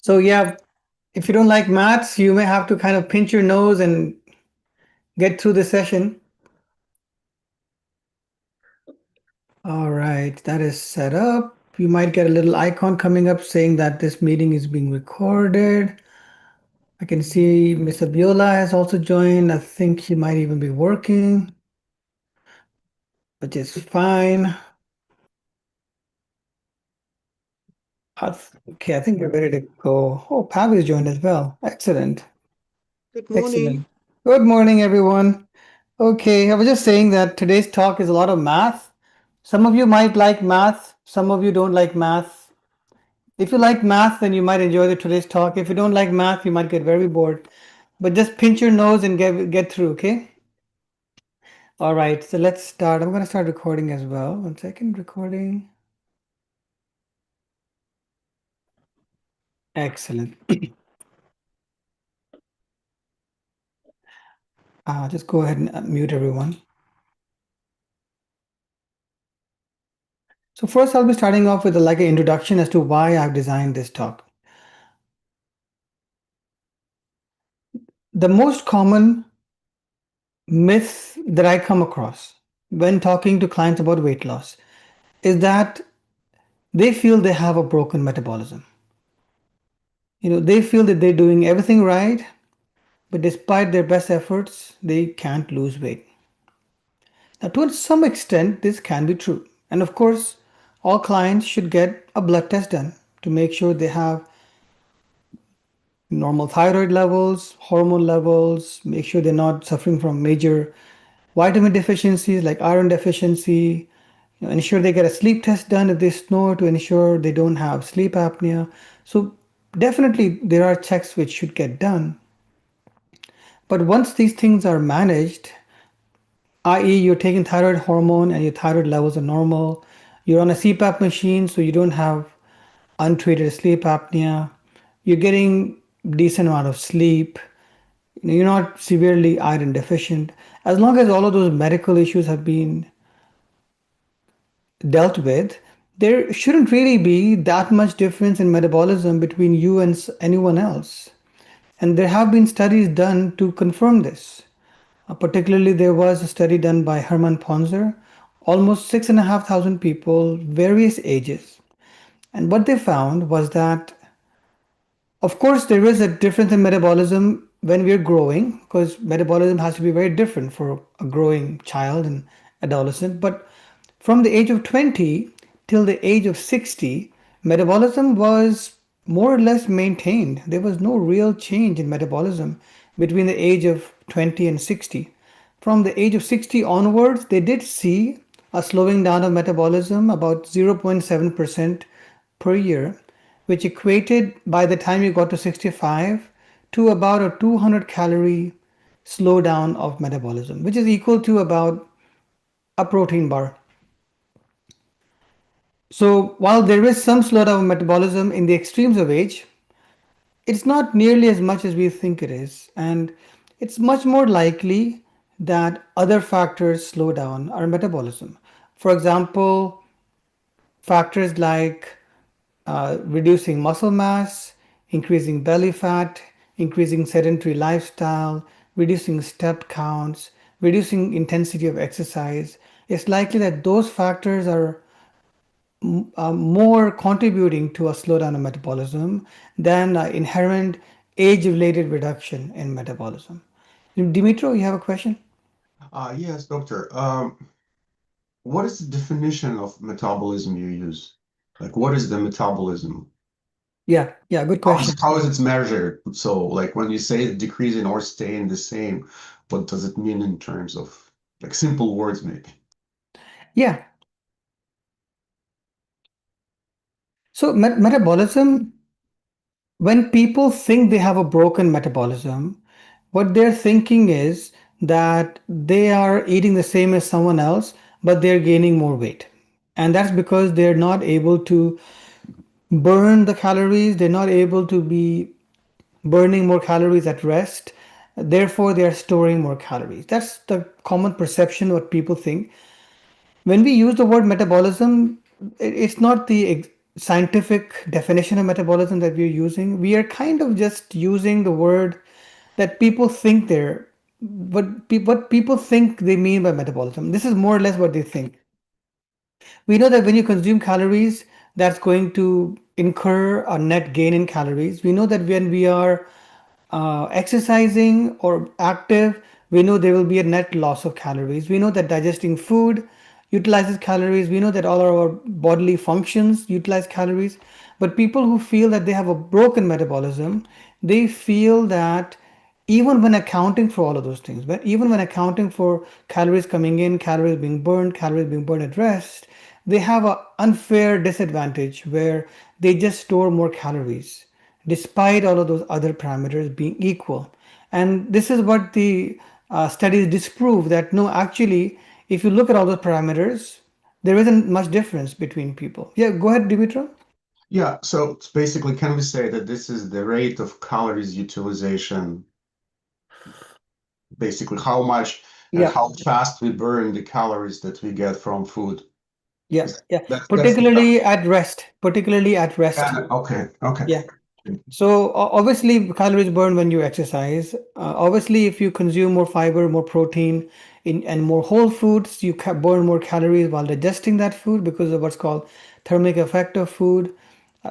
So yeah, if you don't like maths, you may have to kind of pinch your nose and get through the session. All right, that is set up. You might get a little icon coming up saying that this meeting is being recorded. I can see Miss Abiola has also joined. I think she might even be working, which is fine. Okay, I think we're ready to go. Oh, Pavi's joined as well. Excellent. Good morning. Excellent. Good morning, everyone. Okay, I was just saying that today's talk is a lot of math. Some of you might like math, some of you don't like math. If you like math, then you might enjoy today's talk. If you don't like math, you might get very bored. But just pinch your nose and get through, okay? All right, so let's start. I'm going to start recording as well. 1 second, recording. Excellent. Just go ahead and mute everyone. So first, I'll be starting off with like an introduction as to why I've designed this talk. The most common myth that I come across when talking to clients about weight loss is that they feel they have a broken metabolism. They feel that they're doing everything right, but despite their best efforts, they can't lose weight. Now, to some extent, this can be true. And of course, all clients should get a blood test done to make sure they have normal thyroid levels, hormone levels, make sure they're not suffering from major vitamin deficiencies like iron deficiency, ensure they get a sleep test done if they snore to ensure they don't have sleep apnea. So definitely there are checks which should get done. But once these things are managed, i.e. you're taking thyroid hormone and your thyroid levels are normal, you're on a CPAP machine so you don't have untreated sleep apnea, you're getting decent amount of sleep, you're not severely iron deficient. As long as all of those medical issues have been dealt with, there shouldn't really be that much difference in metabolism between you and anyone else. And there have been studies done to confirm this. Particularly, there was a study done by Herman Ponzer, almost 6,500 people, various ages. And what they found was that, of course, there is a difference in metabolism when we're growing, because metabolism has to be very different for a growing child and adolescent. But from the age of 20 till the age of 60, metabolism was more or less maintained. There was no real change in metabolism between the age of 20 and 60. From the age of 60 onwards, they did see a slowing down of metabolism about 0.7% per year, which equated by the time you got to 65 to about a 200 calorie slowdown of metabolism, which is equal to about a protein bar. So while there is some slowdown of metabolism in the extremes of age, it's not nearly as much as we think it is. And it's much more likely that other factors slow down our metabolism. For example, factors like reducing muscle mass, increasing belly fat, increasing sedentary lifestyle, reducing step counts, reducing intensity of exercise. It's likely that those factors are more contributing to a slowdown of metabolism than inherent age-related reduction in metabolism. Dimitro, you have a question? Yes, doctor. What is the definition of metabolism you use? Like, what is the metabolism? Yeah, good question. How is it measured? So, like, when you say decreasing or staying the same, what does it mean in terms of like simple words, maybe? Yeah, so metabolism, when people think they have a broken metabolism, what they're thinking is that they are eating the same as someone else, but they're gaining more weight. And that's because they're not able to burn the calories, they're not able to be burning more calories at rest. Therefore, they are storing more calories. That's the common perception, what people think. When we use the word metabolism, it's not the scientific definition of metabolism that we're using. We are kind of just using the word that people think they're what people think they mean by metabolism. This is more or less what they think. We know that when you consume calories, that's going to incur a net gain in calories. We know that when we are exercising or active, we know there will be a net loss of calories. We know that digesting food utilizes calories. We know that all our bodily functions utilize calories. But people who feel that they have a broken metabolism, they feel that even when accounting for all of those things, but even when accounting for calories coming in, calories being burned at rest, they have an unfair disadvantage where they just store more calories despite all of those other parameters being equal. And this is what the studies disprove, that no, actually, if you look at all those parameters, there isn't much difference between people. Yeah, go ahead, Dimitra. Yeah, so it's basically, can we say that this is the rate of calories utilization, basically how much and Yeah, how fast we burn the calories that we get from food? yeah, Is yeah. that's the Particularly at rest. Particularly at rest. okay, okay. Yeah. So obviously calories burn when you exercise. Obviously, if you consume more fiber, more protein, and more whole foods, you burn more calories while digesting that food because of what's called thermic effect of food.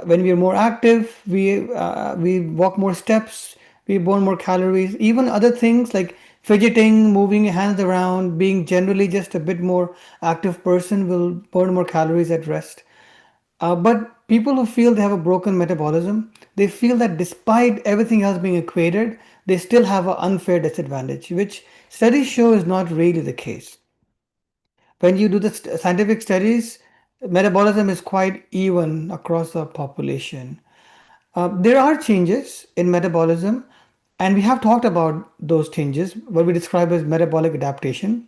When we are more active, we walk more steps, we burn more calories. Even other things like fidgeting, moving your hands around, being generally just a bit more active person will burn more calories at rest. But people who feel they have a broken metabolism, they feel that despite everything else being equated, they still have an unfair disadvantage, which studies show is not really the case. When you do the scientific studies, metabolism is quite even across the population. There are changes in metabolism, and we have talked about those changes, what we describe as metabolic adaptation,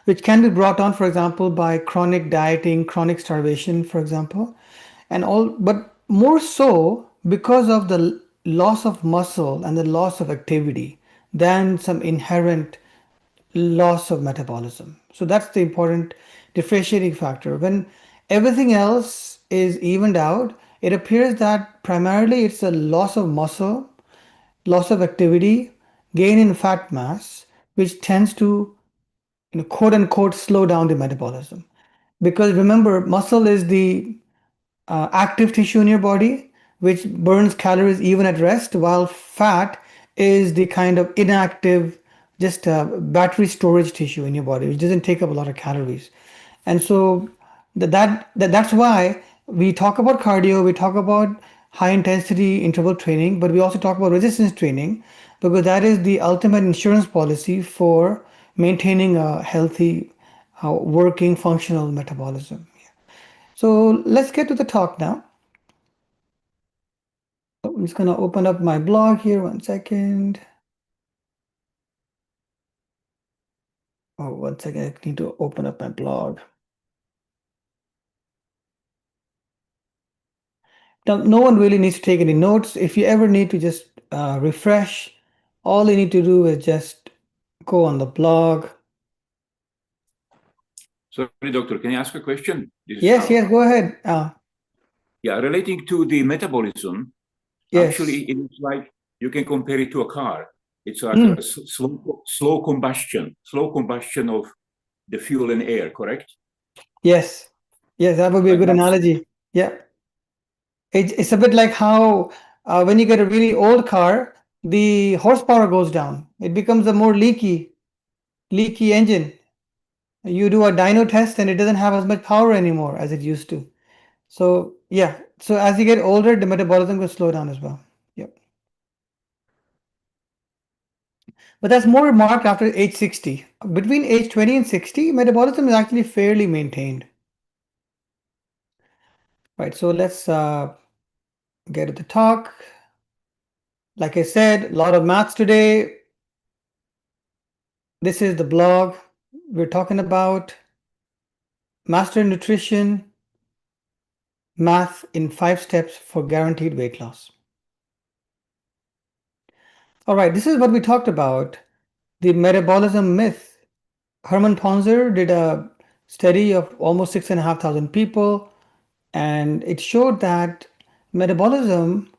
which can be brought on, for example, by chronic dieting, chronic starvation, for example, and all, but more so because of the loss of muscle and the loss of activity than some inherent loss of metabolism. So that's the important differentiating factor. When everything else is evened out, it appears that primarily it's a loss of muscle, loss of activity, gain in fat mass, which tends to, quote unquote, slow down the metabolism. Because remember, muscle is the active tissue in your body, which burns calories even at rest, while fat is the kind of inactive, just battery storage tissue in your body, which doesn't take up a lot of calories. And so that's why we talk about cardio, we talk about high intensity interval training, but we also talk about resistance training because that is the ultimate insurance policy for maintaining a healthy, working, functional metabolism. So let's get to the talk now. I'm just going to open up my blog here. One second. Oh, one second. I need to open up my blog. Now, no one really needs to take any notes. If you ever need to just refresh, all you need to do is just go on the blog. Sorry, doctor, can I ask a question? This is Yes, Al. yes, go ahead. Yeah, relating to the metabolism, actually, Yes. it is like you can compare it to a car. It's like Mm, a slow combustion of the fuel and air, correct? yes. Yes, that would be a Like good that. analogy. Yeah. It's a bit like how when you get a really old car, the horsepower goes down. It becomes a more leaky engine. You do a dyno test and it doesn't have as much power anymore as it used to. So yeah, so as you get older, the metabolism will slow down as well. Yep. But that's more marked after age 60. Between age 20 and 60, metabolism is actually fairly maintained. Right, so let's get to the talk. Like I said, a lot of maths today. This is the blog. We're talking about master nutrition, math in 5 steps for guaranteed weight loss. All right, this is what we talked about, the metabolism myth. Herman Ponzer did a study of almost 6,500 people. And it showed that metabolism,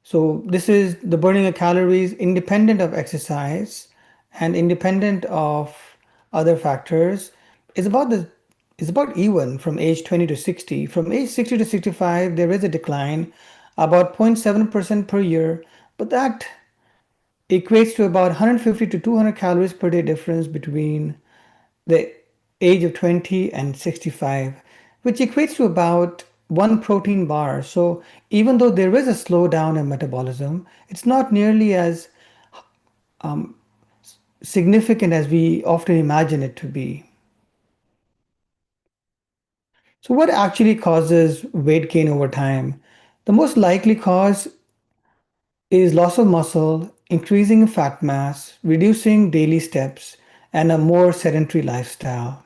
so this is the burning of calories independent of exercise and independent of other factors, is about the is about even from age 20 to 60. From age 60 to 65, there is a decline about 0.7% per year, but that equates to about 150 to 200 calories per day difference between the age of 20 and 65, which equates to about one protein bar. So even though there is a slowdown in metabolism, it's not nearly as significant as we often imagine it to be. So what actually causes weight gain over time? The most likely cause is loss of muscle, increasing fat mass, reducing daily steps, and a more sedentary lifestyle.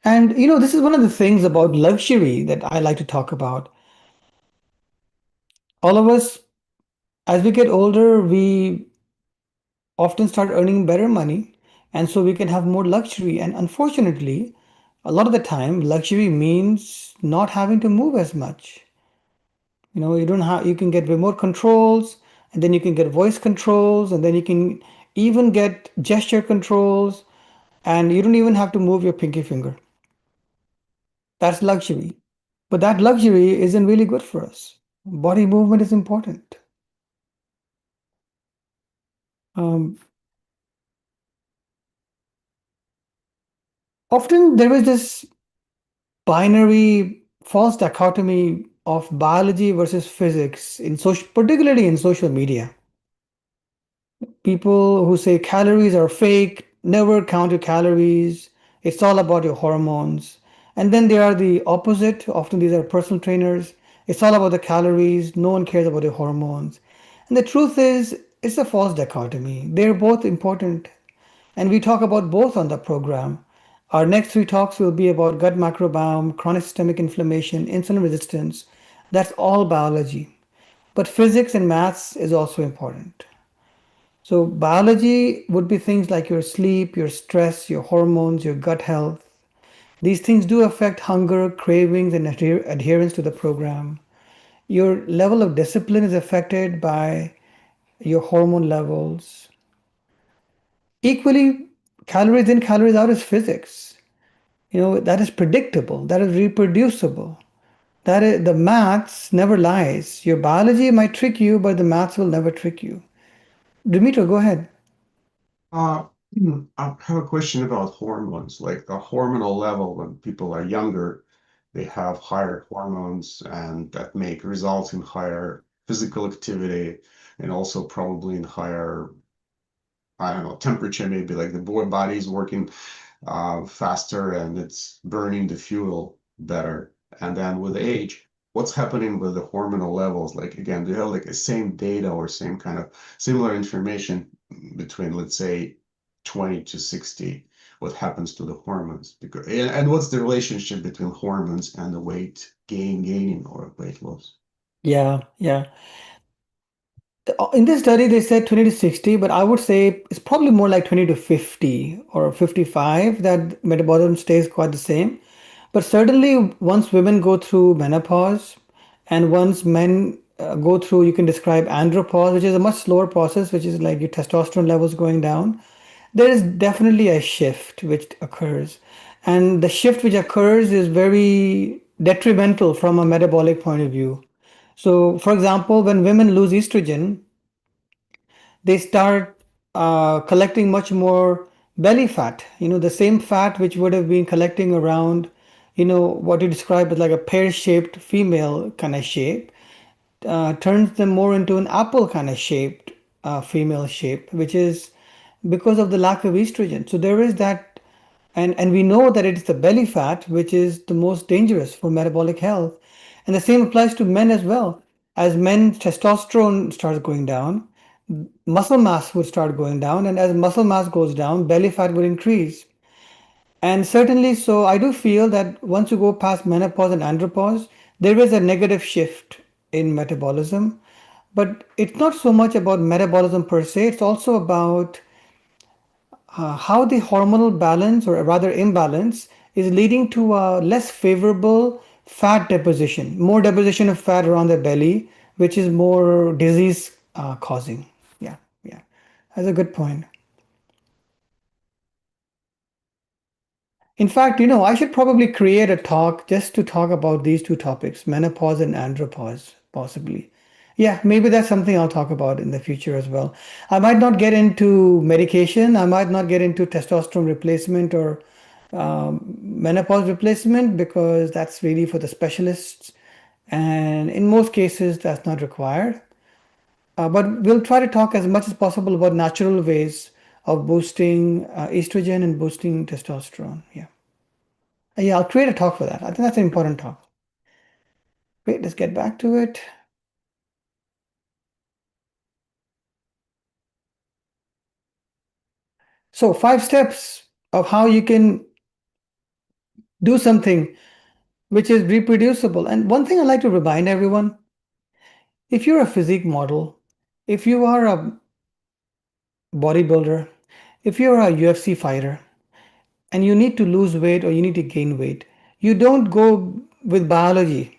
And this is one of the things about luxury that I like to talk about. All of us, as we get older, we often start earning better money, and so we can have more luxury. And unfortunately, a lot of the time, luxury means not having to move as much. You don't have, you can get remote controls, and then you can get voice controls, and then you can even get gesture controls, and you don't even have to move your pinky finger. That's luxury. But that luxury isn't really good for us. Body movement is important. Um, Often there is this binary false dichotomy of biology versus physics in social, particularly in social media. People who say calories are fake, never count your calories, it's all about your hormones. And then there are the opposite, often these are personal trainers. It's all about the calories, no one cares about your hormones. And the truth is, it's a false dichotomy. They're both important, and we talk about both on the program. Our next three talks will be about gut microbiome, chronic systemic inflammation, insulin resistance. That's all biology. But physics and maths is also important. So biology would be things like your sleep, your stress, your hormones, your gut health. These things do affect hunger, cravings, and adherence to the program. Your level of discipline is affected by your hormone levels. Equally, calories in, calories out is physics. That is predictable, that is reproducible. That is, the maths never lies. Your biology might trick you, but the maths will never trick you. Dimitri, go ahead. Uh, I have a question about hormones, like the hormonal level when people are younger, they have higher hormones and that make results in higher physical activity and also probably in higher, I don't know, temperature, maybe like the body is working faster and it's burning the fuel better. And then with age, what's happening with the hormonal levels? Like again, do you have like the same data or same kind of similar information between, let's say, 20 to 60? What happens to the hormones? Because and what's the relationship between hormones and the weight gaining or weight loss? Yeah, yeah. In this study, they said 20 to 60, but I would say it's probably more like 20 to 50 or 55 that metabolism stays quite the same. But certainly, once women go through menopause and once men go through, you can describe andropause, which is a much slower process, which is like your testosterone levels going down, there is definitely a shift which occurs. And the shift which occurs is very detrimental from a metabolic point of view. So, for example, when women lose estrogen, they start collecting much more belly fat, the same fat which would have been collecting around, what you describe as like a pear-shaped female kind of shape, turns them more into an apple kind of shaped female shape, which is because of the lack of estrogen. So there is that, and we know that it is the belly fat which is the most dangerous for metabolic health. And the same applies to men as well. As men, testosterone starts going down, muscle mass would start going down, and as muscle mass goes down, belly fat would increase. And certainly, so I do feel that once you go past menopause and andropause, there is a negative shift in metabolism. But it's not so much about metabolism per se, it's also about how the hormonal balance, or rather imbalance, is leading to a less favorable fat deposition, more deposition of fat around the belly, which is more disease causing. Yeah, yeah, that's a good point. In fact, I should probably create a talk just to talk about these two topics, menopause and andropause, possibly. Yeah, maybe that's something I'll talk about in the future as well. I might not get into medication. I might not get into testosterone replacement or menopause replacement because that's really for the specialists. And in most cases, that's not required. But we'll try to talk as much as possible about natural ways of boosting estrogen and boosting testosterone. Yeah. Yeah, I'll create a talk for that. I think that's an important talk. Wait, let's get back to it. So, 5 steps of how you can do something which is reproducible. And one thing I like to remind everyone, if you're a physique model, if you are a bodybuilder, if you're a UFC fighter, and you need to lose weight or you need to gain weight, you don't go with biology.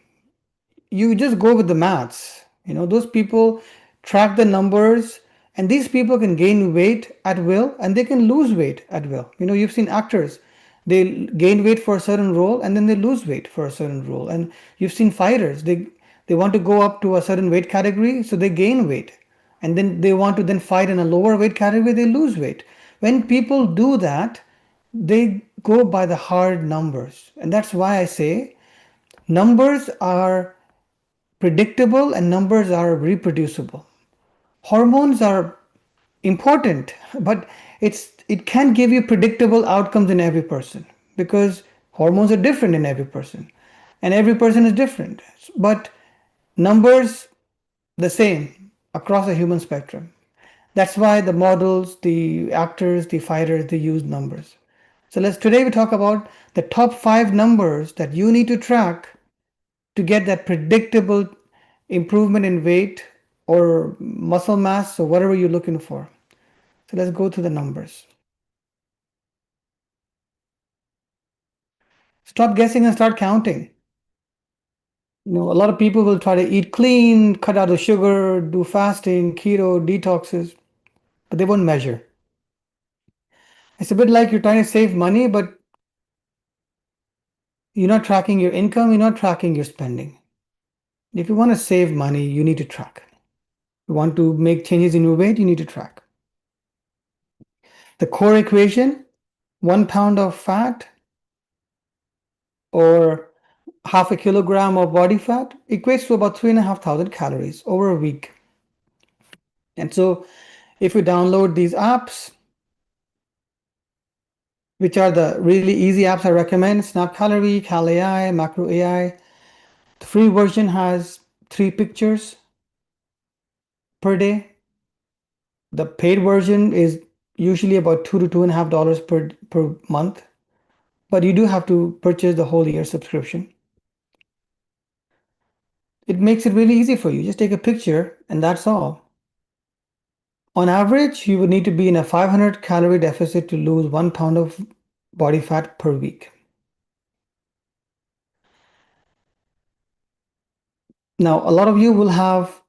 You just go with the maths. Those people track the numbers, and these people can gain weight at will and they can lose weight at will. You've seen actors, they gain weight for a certain role and then they lose weight for a certain role. And you've seen fighters, they want to go up to a certain weight category, so they gain weight. And then they want to then fight in a lower weight category, they lose weight. When people do that, they go by the hard numbers. And that's why I say numbers are predictable and numbers are reproducible. Hormones are important, but it can give you predictable outcomes in every person because hormones are different in every person and every person is different. But numbers the same across the human spectrum. That's why the models, the actors, the fighters, they use numbers. So today we talk about the top 5 numbers that you need to track to get that predictable improvement in weight or muscle mass or whatever you're looking for. So let's go to the numbers. Stop guessing and start counting. A lot of people will try to eat clean, cut out the sugar, do fasting, keto, detoxes, but they won't measure. It's a bit like you're trying to save money, but you're not tracking your income, you're not tracking your spending. If you want to save money, you need to track. You want to make changes in your weight, you need to track. The core equation, 1 pound of fat or half a kilogram of body fat equates to about 3,500 calories over a week. And so if you download these apps, which are the really easy apps I recommend, Snap Calorie, Cal AI, Macro AI, the free version has 3 pictures per day. The paid version is usually about $2 to $2.50 per month, but you do have to purchase the whole year subscription. It makes it really easy for you. Just take a picture and that's all. On average, you would need to be in a 500 calorie deficit to lose 1 pound of body fat per week. Now, a lot of you will have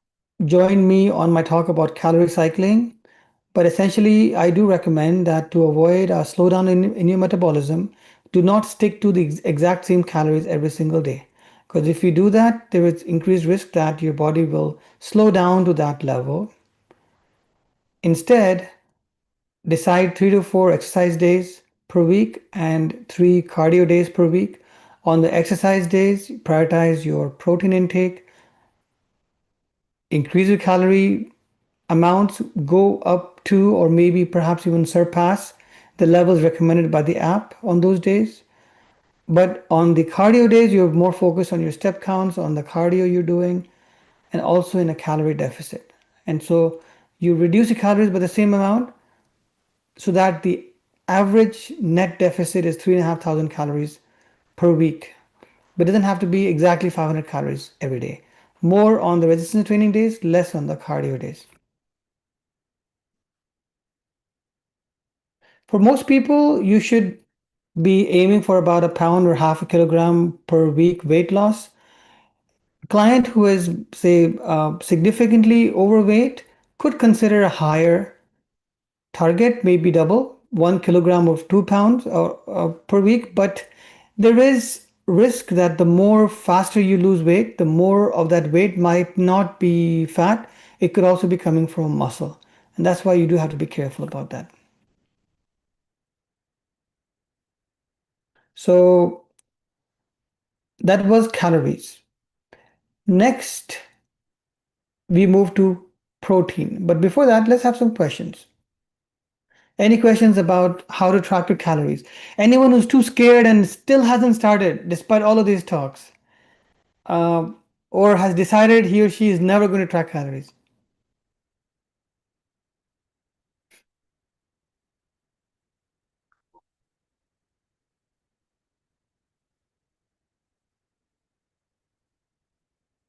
joined me on my talk about calorie cycling, but essentially, I do recommend that to avoid a slowdown in your metabolism, do not stick to the exact same calories every single day. Because if you do that, there is increased risk that your body will slow down to that level. Instead, decide 3 to 4 exercise days per week and 3 cardio days per week. On the exercise days, prioritize your protein intake, increase your calorie amounts, go up to or maybe perhaps even surpass the levels recommended by the app on those days. But on the cardio days, you're more focused on your step counts, on the cardio you're doing, and also in a calorie deficit. And so you reduce your calories by the same amount so that the average net deficit is 3,500 calories per week. But it doesn't have to be exactly 500 calories every day. More on the resistance training days, less on the cardio days. For most people, you should be aiming for about a pound or half a kilogram per week weight loss. A client who is, say, significantly overweight could consider a higher target, maybe double, 1 kilogram of 2 pounds per week. But there is risk that the more faster you lose weight, the more of that weight might not be fat. It could also be coming from muscle. And that's why you do have to be careful about that. So that was calories. Next, we move to protein. But before that, let's have some questions. Any questions about how to track your calories? Anyone who's too scared and still hasn't started, despite all of these talks, uh, or has decided he or she is never going to track calories?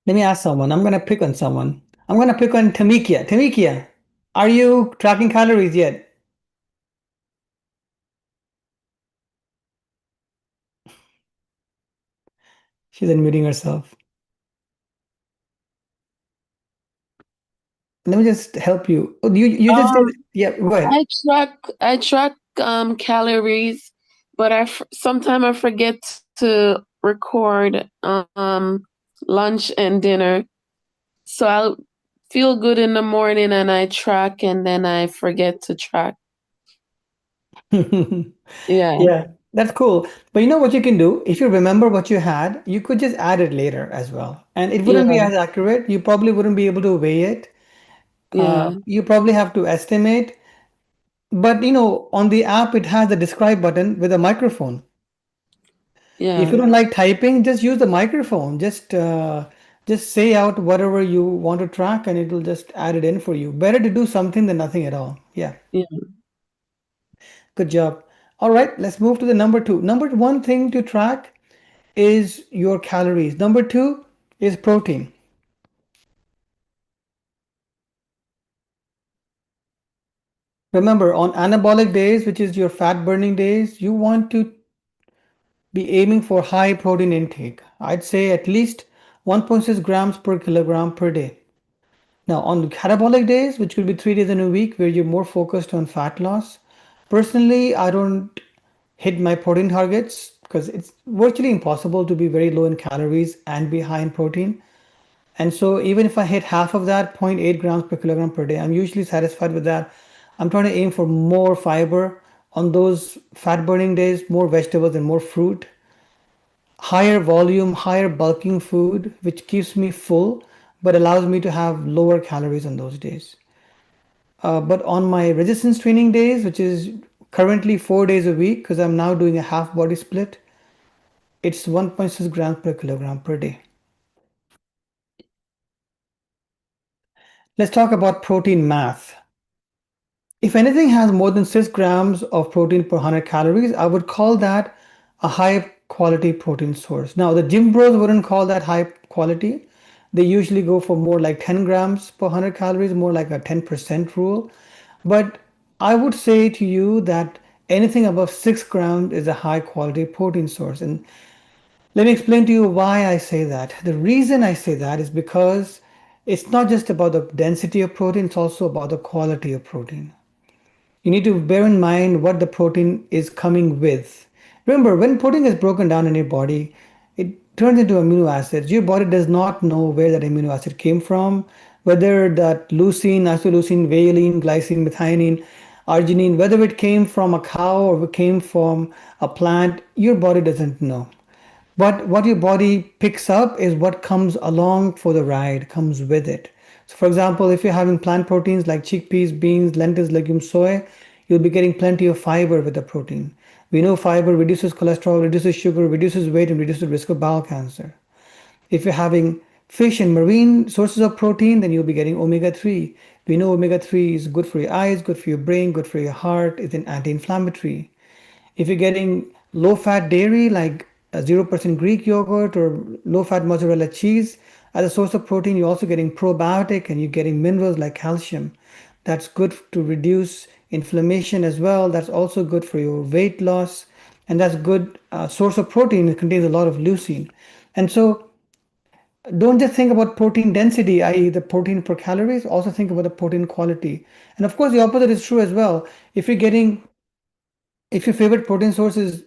Let me ask someone. I'm going to pick on someone. I'm going to pick on Tamikia. Tamikia, are you tracking calories yet? She's unmuting herself. Let me just help you. Oh, you just did. Um, Yeah, go ahead. I track calories, but sometimes I forget to record lunch and dinner. So I'll feel good in the morning and I track and then I forget to track. Yeah, Yeah, that's cool. But you know what you can do? If you remember what you had, you could just add it later as well. And it wouldn't be yeah, as accurate. You probably wouldn't be able to weigh it. yeah, You probably have to estimate. But you know, on the app, it has a describe button with a microphone. If you yeah, don't like typing, just use the microphone. Just say out whatever you want to track, and it will just add it in for you. Better to do something than nothing at all. Yeah, yeah. good job. All right, let's move to the number two. Number one thing to track is your calories. Number two is protein. Remember, on anabolic days, which is your fat burning days, you want to be aiming for high protein intake. I'd say at least 1.6 grams per kilogram per day. Now, on catabolic days, which could be 3 days in a week, where you're more focused on fat loss, personally, I don't hit my protein targets because it's virtually impossible to be very low in calories and be high in protein. And so even if I hit half of that, zero point 0.8 grams per kilogram per day, I'm usually satisfied with that. I'm trying to aim for more fiber on those fat burning days, more vegetables and more fruit, higher volume, higher bulking food, which keeps me full, but allows me to have lower calories on those days. But on my resistance training days, which is currently 4 days a week, because I'm now doing a half body split, it's 1.6 grams per kilogram per day. Let's talk about protein math. If anything has more than 6 grams of protein per 100 calories, I would call that a high quality protein source. Now, the gym bros wouldn't call that high quality. They usually go for more like 10 grams per 100 calories, more like a 10% rule. But I would say to you that anything above 6 grams is a high quality protein source. And let me explain to you why I say that. The reason I say that is because it's not just about the density of protein, it's also about the quality of protein. You need to bear in mind what the protein is coming with. Remember, when protein is broken down in your body, it turns into amino acids. Your body does not know where that amino acid came from, whether that leucine, isoleucine, valine, glycine, methionine, arginine, whether it came from a cow or it came from a plant, your body doesn't know. But what your body picks up is what comes along for the ride, comes with it. So, for example, if you're having plant proteins like chickpeas, beans, lentils, legumes, soy, you'll be getting plenty of fiber with the protein. We know fiber reduces cholesterol, reduces sugar, reduces weight, and reduces risk of bowel cancer. If you're having fish and marine sources of protein, then you'll be getting omega 3. We know omega 3 is good for your eyes, good for your brain, good for your heart, it's an anti inflammatory. If you're getting low fat dairy like a 0% Greek yogurt or low fat mozzarella cheese as a source of protein, you're also getting probiotic and you're getting minerals like calcium. That's good to reduce inflammation as well. That's also good for your weight loss. and that's good source of protein. It contains a lot of leucine. And so don't just think about protein density, i.e. the protein per calories, also think about the protein quality. And of course, the opposite is true as well. If your favorite protein source is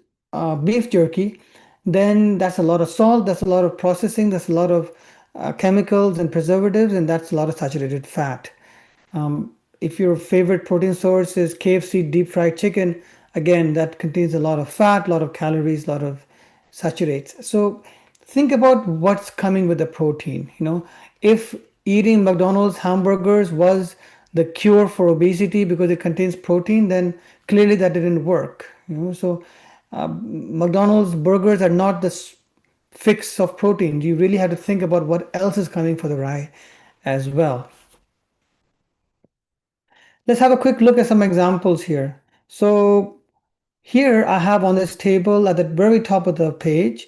beef jerky, then that's a lot of salt, that's a lot of processing, that's a lot of chemicals and preservatives, and that's a lot of saturated fat. If your favorite protein source is KFC deep fried chicken, again, that contains a lot of fat, a lot of calories, a lot of saturates. So think about what's coming with the protein. If eating McDonald's hamburgers was the cure for obesity because it contains protein, then clearly that didn't work. So McDonald's burgers are not the fix of protein. You really have to think about what else is coming for the rye as well. Let's have a quick look at some examples here. So here I have on this table at the very top of the page,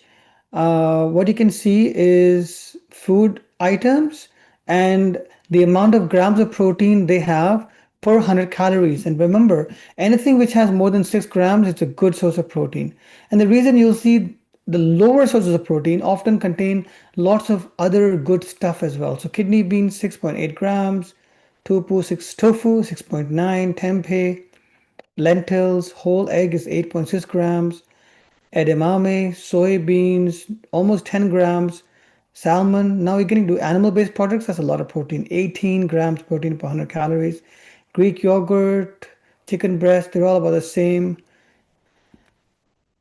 what you can see is food items and the amount of grams of protein they have per 100 calories. And remember, anything which has more than 6 grams is a good source of protein. And the reason you'll see the lower sources of protein often contain lots of other good stuff as well. So kidney beans, 6.8 grams, tofu, 6.9, tempeh, lentils, whole egg is 8.6 grams, edamame, soybeans, almost 10 grams, salmon. Now you're getting to animal-based products, that's a lot of protein, 18 grams protein per 100 calories. Greek yogurt, chicken breast, they're all about the same.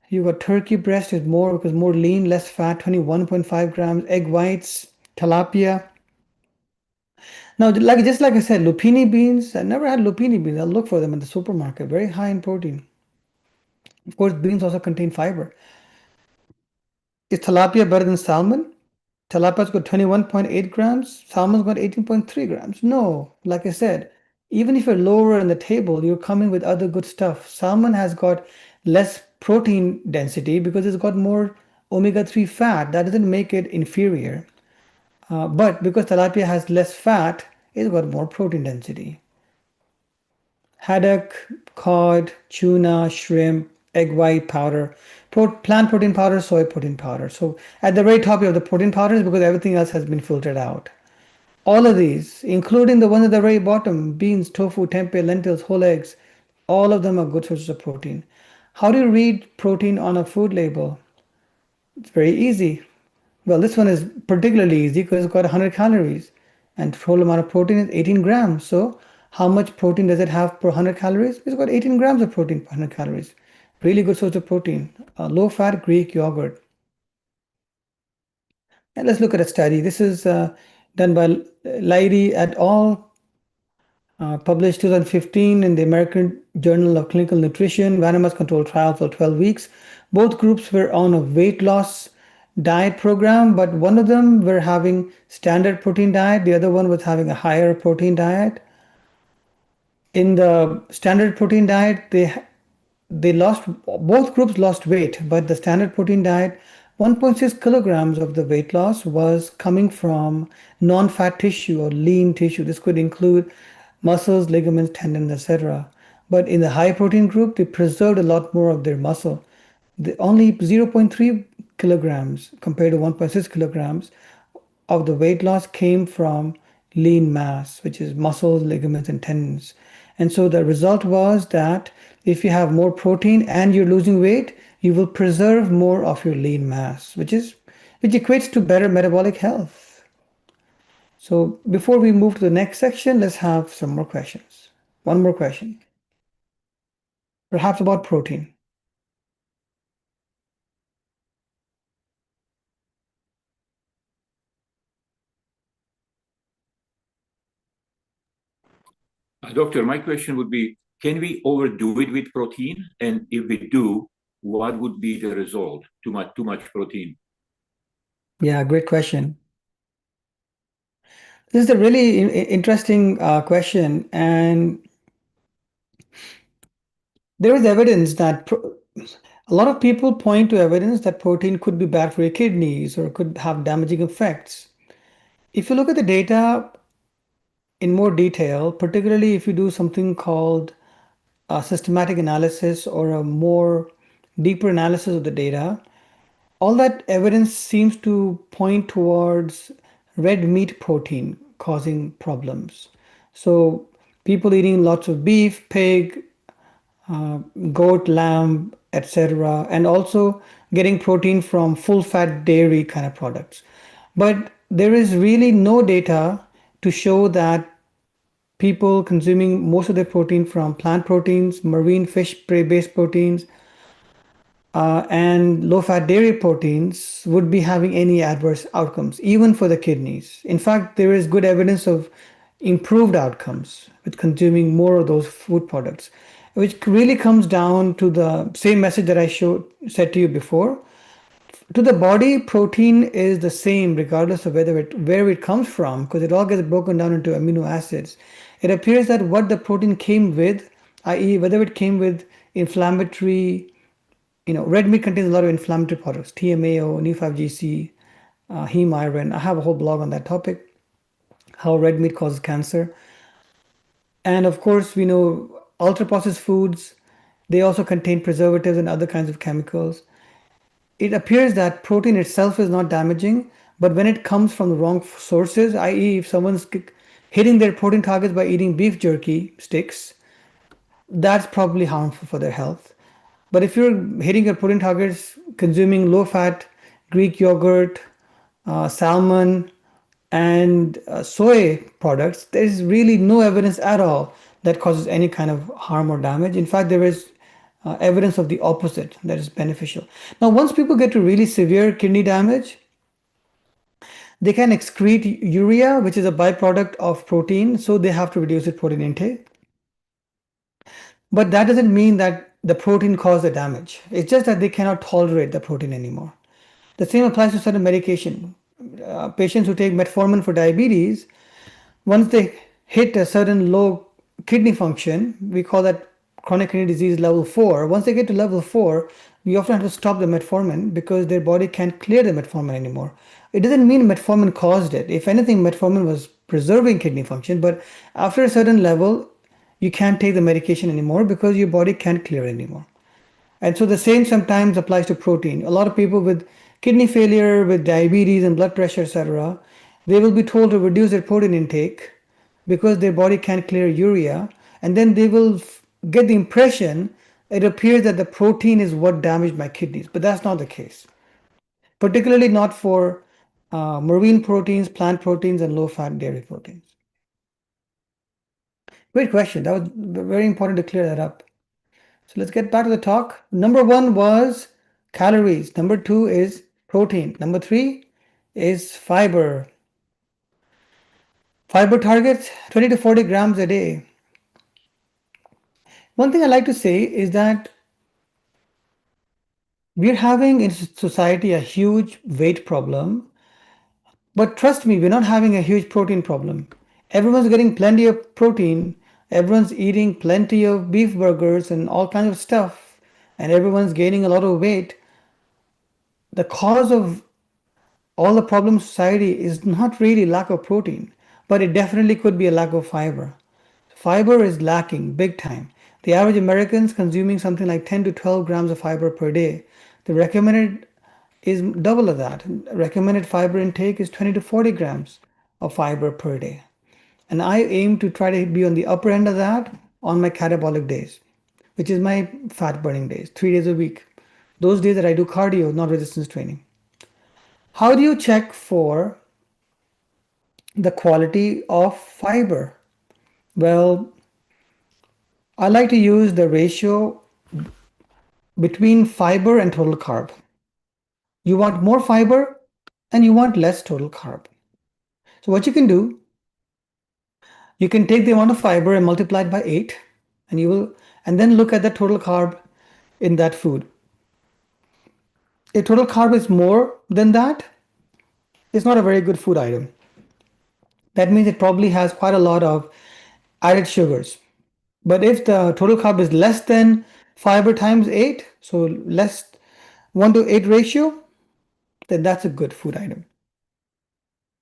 You got turkey breast is more because more lean, less fat, 21.5 grams. Egg whites, tilapia. Now, just like I said, lupini beans, I never had lupini beans. I'll look for them in the supermarket. Very high in protein. Of course, beans also contain fiber. Is tilapia better than salmon? Tilapia's got 21.8 grams. Salmon's got 18.3 grams. No, like I said, even if you're lower in the table, you're coming with other good stuff. Salmon has got less protein density because it's got more omega-3 fat. That doesn't make it inferior. But because tilapia has less fat, it's got more protein density. Haddock, cod, tuna, shrimp, egg white powder, plant protein powder, soy protein powder. So at the very top you have the protein powders because everything else has been filtered out. All of these, including the ones at the very bottom, beans, tofu, tempeh, lentils, whole eggs, all of them are good sources of protein. How do you read protein on a food label? It's very easy. Well, this one is particularly easy because it's got 100 calories and the total amount of protein is 18 grams. So how much protein does it have per 100 calories? It's got 18 grams of protein per 100 calories. Really good source of protein. Low fat Greek yogurt. And let's look at a study. This is done by Leidy et al. Published 2015 in the American Journal of Clinical Nutrition, randomized controlled trial for 12 weeks. Both groups were on a weight loss diet program, but one of them were having standard protein diet, the other one was having a higher protein diet. In the standard protein diet, they lost, both groups lost weight, but the standard protein diet, 1.6 kilograms of the weight loss was coming from non-fat tissue or lean tissue. This could include muscles, ligaments, tendons, etc. But in the high protein group, they preserved a lot more of their muscle. Only 0.3 kilograms compared to 1.6 kilograms of the weight loss came from lean mass, which is muscles, ligaments, and tendons. And so the result was that if you have more protein and you're losing weight, you will preserve more of your lean mass, which equates to better metabolic health. So before we move to the next section, let's have some more questions. One more question, perhaps about protein. Doctor, my question would be, can we overdo it with protein? And if we do, what would be the result? Too much protein. Yeah, great question. This is a really interesting question, and there is evidence that a lot of people point to evidence that protein could be bad for your kidneys or could have damaging effects. If you look at the data in more detail, particularly if you do something called a systematic analysis or a more deeper analysis of the data, all that evidence seems to point towards red meat protein causing problems. So people eating lots of beef, pig, goat, lamb, etc., and also getting protein from full fat dairy kind of products. But there is really no data to show that people consuming most of their protein from plant proteins, marine fish based proteins, and low fat dairy proteins would be having any adverse outcomes, even for the kidneys. In fact, there is good evidence of improved outcomes with consuming more of those food products, which really comes down to the same message that I said to you before. To the body, protein is the same regardless of where it comes from, because it all gets broken down into amino acids. It appears that what the protein came with, i.e., whether it came with inflammatory, red meat contains a lot of inflammatory products, TMAO, NE5GC, heme iron. I have a whole blog on that topic, how red meat causes cancer. And of course, we know ultra processed foods, they also contain preservatives and other kinds of chemicals. It appears that protein itself is not damaging, but when it comes from the wrong sources, i.e., if someone's hitting their protein targets by eating beef jerky sticks, that's probably harmful for their health. But if you're hitting your protein targets consuming low fat Greek yogurt, salmon, and soy products, there's really no evidence at all that causes any kind of harm or damage. In fact, there is evidence of the opposite that is beneficial. Now, once people get to really severe kidney damage, they can excrete urea, which is a byproduct of protein, so they have to reduce their protein intake. But that doesn't mean that the protein caused the damage. It's just that they cannot tolerate the protein anymore. The same applies to certain medication. Patients who take metformin for diabetes, once they hit a certain low kidney function, we call that chronic kidney disease level 4. Once they get to level 4, we often have to stop the metformin because their body can't clear the metformin anymore. It doesn't mean metformin caused it. If anything, metformin was preserving kidney function, but after a certain level, you can't take the medication anymore because your body can't clear it anymore. And so the same sometimes applies to protein. A lot of people with kidney failure, with diabetes and blood pressure, etc., they will be told to reduce their protein intake because their body can't clear urea. And then they will get the impression it appears that the protein is what damaged my kidneys. But that's not the case, particularly not for marine proteins, plant proteins, and low fat dairy proteins. Great question. That was very important to clear that up. So let's get back to the talk. Number 1 was calories. Number 2 is protein. Number 3 is fiber. Fiber targets 20 to 40 grams a day. One thing I like to say is that we're having in society a huge weight problem, but trust me, we're not having a huge protein problem. Everyone's getting plenty of protein. Everyone's eating plenty of beef burgers and all kinds of stuff, and everyone's gaining a lot of weight. The cause of all the problems of society is not really lack of protein, but it definitely could be a lack of fiber. Fiber is lacking big time. The average American's consuming something like 10 to 12 grams of fiber per day. The recommended is double of that. Recommended fiber intake is 20 to 40 grams of fiber per day. And I aim to try to be on the upper end of that on my catabolic days, which is my fat burning days, 3 days a week. Those days that I do cardio, not resistance training. How do you check for the quality of fiber? Well, I like to use the ratio between fiber and total carb. You want more fiber and you want less total carb. So what you can do, you can take the amount of fiber and multiply it by 8, and then look at the total carb in that food. If total carb is more than that, it's not a very good food item. That means it probably has quite a lot of added sugars. But if the total carb is less than fiber times 8, so less 1 to 8 ratio, then that's a good food item.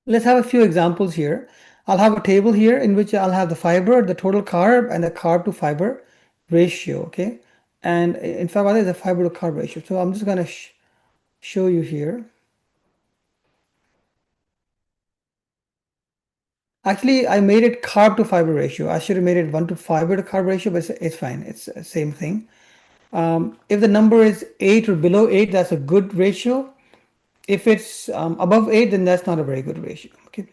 Let's have a few examples here. I'll have a table here in which I'll have the fiber, the total carb, and the carb to fiber ratio, okay? And in fact, there's a fiber to carb ratio. So I'm just going to show you here. Actually, I made it carb to fiber ratio. I should have made it 1 to fiber to carb ratio, but it's fine. It's the same thing. If the number is 8 or below 8, that's a good ratio. If it's above 8, then that's not a very good ratio. Okay.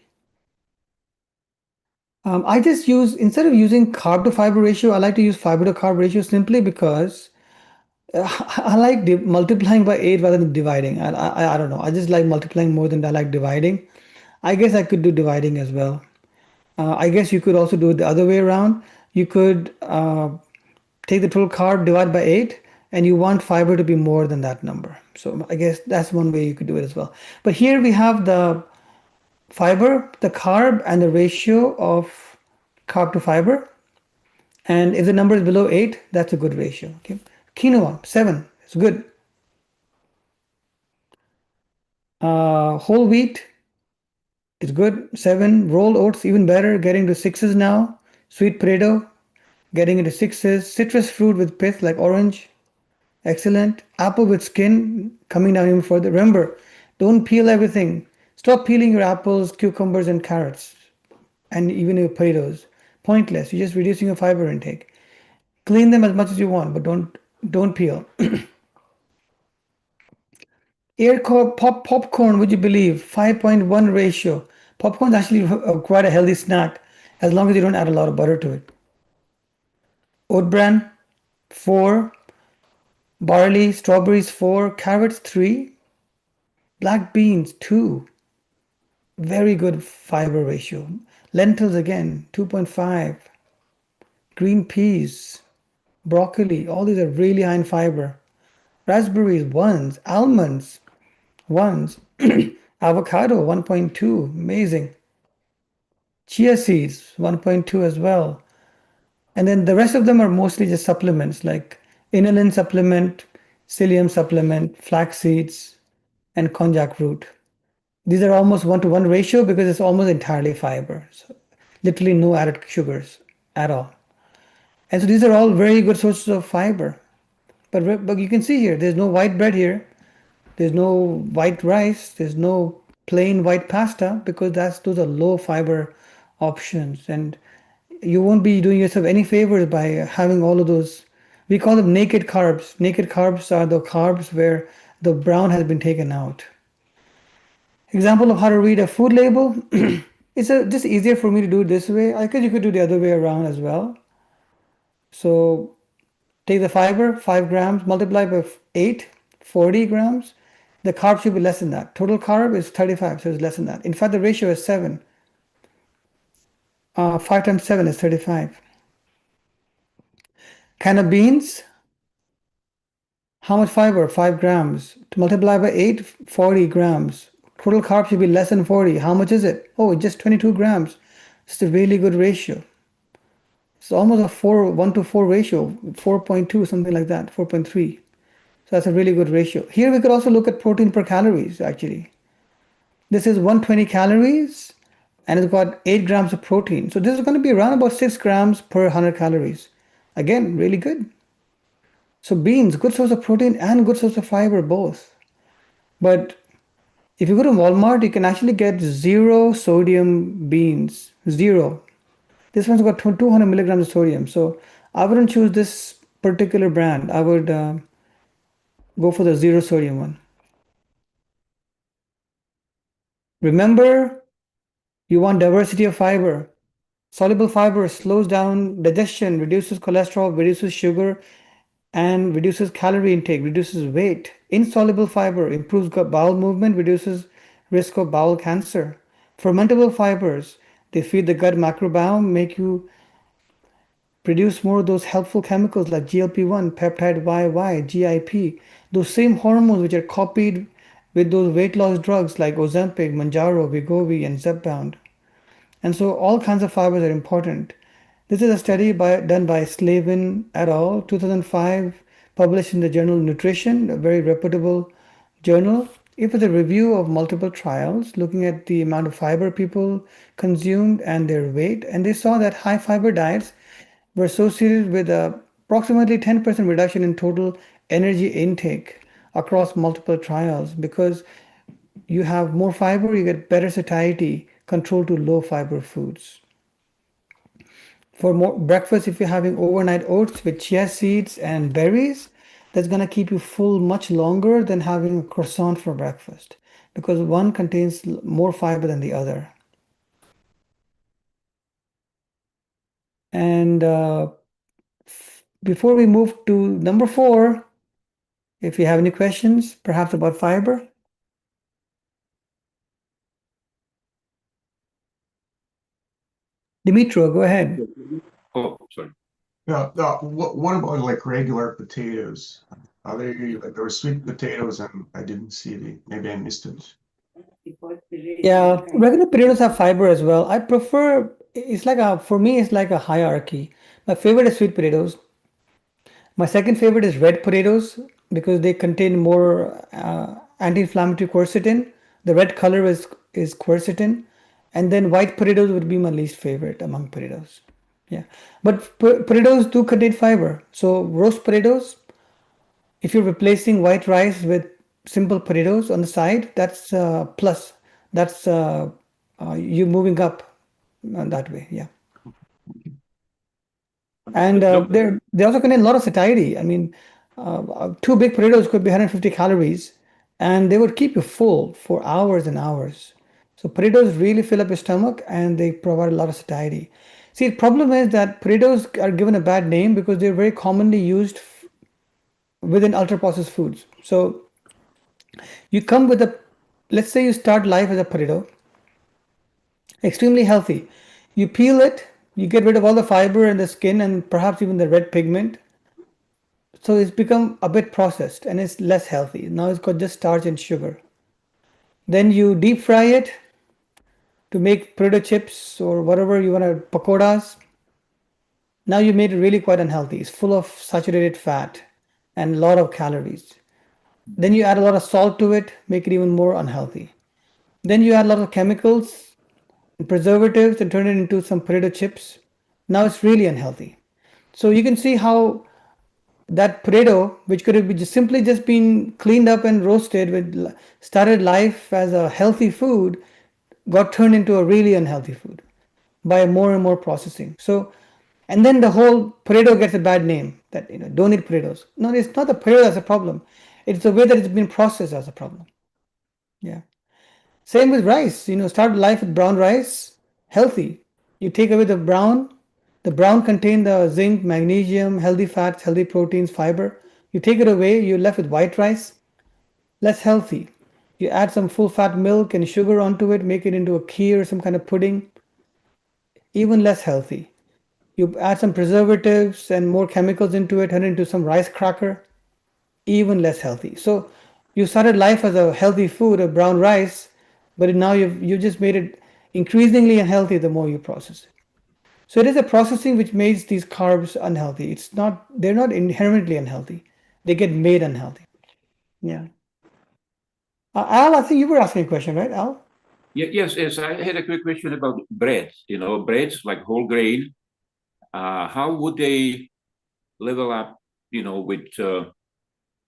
I just use, instead of using carb to fiber ratio, I like to use fiber to carb ratio simply because I like multiplying by 8 rather than dividing. I don't know. I just like multiplying more than I like dividing. I guess I could do dividing as well. I guess you could also do it the other way around. You could take the total carb, divide by 8, and you want fiber to be more than that number. So I guess that's one way you could do it as well. But here we have the fiber, the carb, and the ratio of carb to fiber. And if the number is below 8, that's a good ratio. Okay. Quinoa, 7, it's good. Whole wheat is good, 7. Rolled oats, even better, getting to 6s now. Sweet potato, getting into 6s. Citrus fruit with pith like orange, excellent. Apple with skin, coming down even further. Remember, don't peel everything. Stop peeling your apples, cucumbers, and carrots, and even your potatoes. Pointless. You're just reducing your fiber intake. Clean them as much as you want, but don't peel. Popcorn, would you believe? 5.1 ratio. Popcorn is actually quite a healthy snack as long as you don't add a lot of butter to it. Oat bran, 4. Barley, strawberries, 4. Carrots, 3. Black beans, 2. Very good fiber ratio. Lentils again, 2.5. Green peas, broccoli, all these are really high in fiber. Raspberries, 1s. Almonds, 1s. Avocado, 1.2. Amazing. Chia seeds, 1.2 as well. And then the rest of them are mostly just supplements like inulin supplement, psyllium supplement, flax seeds, and konjac root. These are almost 1-to-1 ratio because it's almost entirely fiber. So literally no added sugars at all. And so these are all very good sources of fiber. But you can see here, there's no white bread here. There's no white rice. There's no plain white pasta because those are low fiber options. And you won't be doing yourself any favors by having all of those. We call them naked carbs. Naked carbs are the carbs where the brown has been taken out. Example of how to read a food label. It's just easier for me to do it this way. I guess you could do the other way around as well. So take the fiber, 5 grams, multiply by 8, 40 grams. The carb should be less than that. Total carb is 35, so it's less than that. In fact, the ratio is 7. 5 times 7 is 35. Can of beans, how much fiber? 5 grams. To multiply by 8, 40 grams. Total carb should be less than 40. How much is it? Oh, just 22 grams. It's a really good ratio. It's almost a 1 to 4 ratio, 4.2, something like that, 4.3. So that's a really good ratio. Here we could also look at protein per calories, actually. This is 120 calories, and it's got 8 grams of protein. So this is going to be around about 6 grams per 100 calories. Again, really good. So beans, good source of protein and good source of fiber, both. But if you go to Walmart, you can actually get 0 sodium beans. 0. This one's got 200 milligrams of sodium. So I wouldn't choose this particular brand. I would go for the 0 sodium one. Remember, you want diversity of fiber. Soluble fiber slows down digestion, reduces cholesterol, reduces sugar, and reduces calorie intake, reduces weight. Insoluble fiber improves bowel movement, reduces risk of bowel cancer. Fermentable fibers, they feed the gut microbiome, make you produce more of those helpful chemicals like GLP-1, peptide YY, GIP, those same hormones which are copied with those weight loss drugs like Ozempic, Mounjaro, Wegovy, and Zepbound. And so all kinds of fibers are important. This is a study done by Slavin et al., 2005, published in the journal Nutrition, a very reputable journal. It was a review of multiple trials looking at the amount of fiber people consumed and their weight. And they saw that high fiber diets were associated with a approximately 10% reduction in total energy intake across multiple trials because you have more fiber, you get better satiety control to low fiber foods. For more breakfast, if you're having overnight oats with chia seeds and berries, that's going to keep you full much longer than having a croissant for breakfast because one contains more fiber than the other. And before we move to number 4, if you have any questions, perhaps about fiber. Dimitro, go ahead. Oh, sorry. Yeah, what about like regular potatoes? Are they like there were sweet potatoes and I didn't see the, maybe I missed it. Yeah, regular potatoes have fiber as well. I prefer, it's like for me, it's like a hierarchy. My favorite is sweet potatoes. My second favorite is red potatoes because they contain more anti-inflammatory quercetin. The red color is quercetin. And then white potatoes would be my least favorite among potatoes. Yeah, but potatoes do contain fiber. So roast potatoes, if you're replacing white rice with simple potatoes on the side, that's plus. That's you moving up that way. Yeah. And they also contain a lot of satiety. I mean, 2 big potatoes could be 150 calories, and they would keep you full for hours and hours. So potatoes really fill up your stomach, and they provide a lot of satiety. See, the problem is that potatoes are given a bad name because they're very commonly used within ultra processed foods. So you come with a, let's say you start life as a potato, extremely healthy. You peel it, you get rid of all the fiber and the skin and perhaps even the red pigment. So it's become a bit processed and it's less healthy. Now it's got just starch and sugar. Then you deep fry it to make potato chips or whatever you want to, pakoras. Now you made it really quite unhealthy. It's full of saturated fat and a lot of calories. Then you add a lot of salt to it, make it even more unhealthy. Then you add a lot of chemicals and preservatives and turn it into some potato chips. Now it's really unhealthy. So you can see how that potato, which could have been just simply just been cleaned up and roasted with started life as a healthy food, got turned into a really unhealthy food by more and more processing. So, and then the whole potato gets a bad name that don't eat potatoes. No, it's not the potato that's a problem. It's the way that it's been processed as a problem. Yeah. Same with rice. Start life with brown rice, healthy. You take away the brown. The brown contain the zinc, magnesium, healthy fats, healthy proteins, fiber. You take it away, you're left with white rice, less healthy. You add some full fat milk and sugar onto it, make it into a kheer or some kind of pudding, even less healthy. You add some preservatives and more chemicals into it, turn it into some rice cracker, even less healthy. So you started life as a healthy food, a brown rice, but now you just made it increasingly unhealthy the more you process it. So it is a processing which makes these carbs unhealthy. They're not inherently unhealthy. They get made unhealthy. Yeah. Al, I think you were asking a question, right, Al? Yes. I had a quick question about bread. Breads like whole grain. How would they level up, with